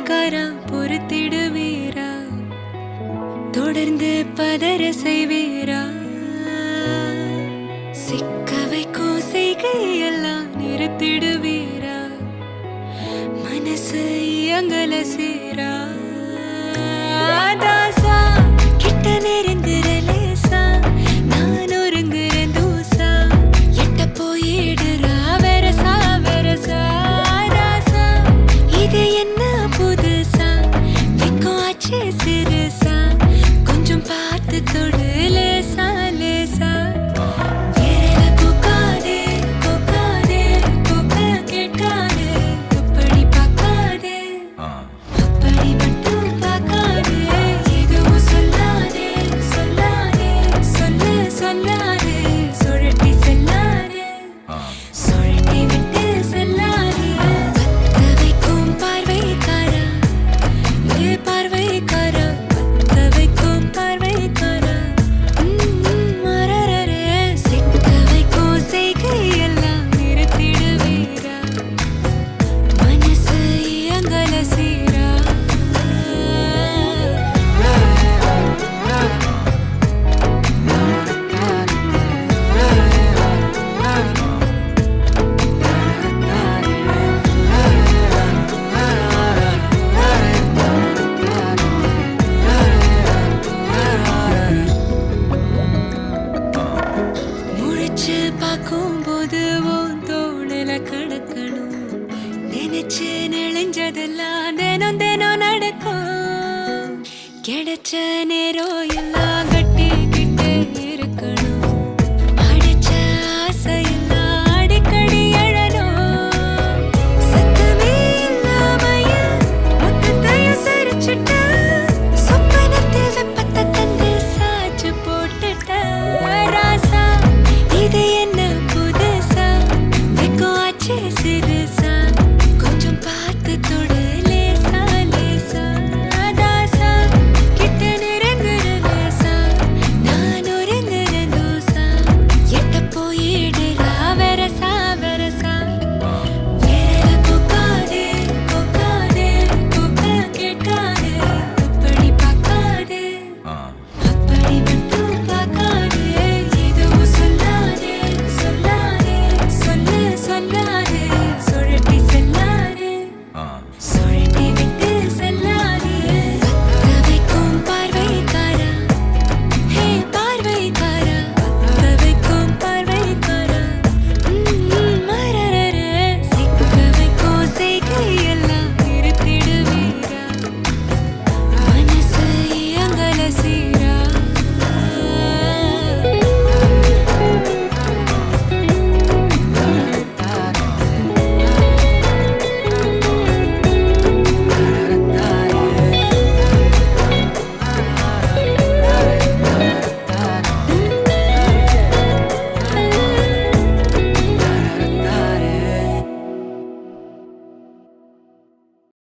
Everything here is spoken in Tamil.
பார்வைக்காரா பொறுத்திடுவீரா தொடர்ந்து பதற செய்வீரா சிக்க வைக்கும் செய்கையெல்லாம் நிறுத்திடுவீரா மனசு இயங்கல சீரா தாசா கிட்ட நெருங்குற லேசா நான் ஒருங்குறேன் தூசா எட்ட போயிடுறா வெரசா வெரசா தாசா இது என்ன புதுசா வெக்கம் ஆச்சு சிறுசா கொஞ்சம் பார்த்து தொடு லேசா லேசா விரல கூக்காதே கூக்காதே கூக்க கேட்காதே அப்படி பார்க்காதே அப்படி மட்டும் பார்க்காதே எதுவும் சொல்லாதே சொல்லாதே சொல்லு சொல்லாதே சுழட்டி செல்லாதே சுழட்டி விட்டு செல்லாதே பத்த வைக்கும் பார்வைக்காரா ஏ பார்வைக்காரா பத்த வைக்கும் பார்வைக்காரா மரரரே சிக்க வைக்கும் செய்கையெல்லாம் நிறுத்திடுவீரா மனசு இயங்கல சீரா முழிச்சு பார்க்கும்போது உன் தோணல கடக்கணும் நினைச்சு நெளிஞ்சதெல்லாம் தினம் தினம் நடக்கும் கிடைச்ச நேரம் எல்லாம்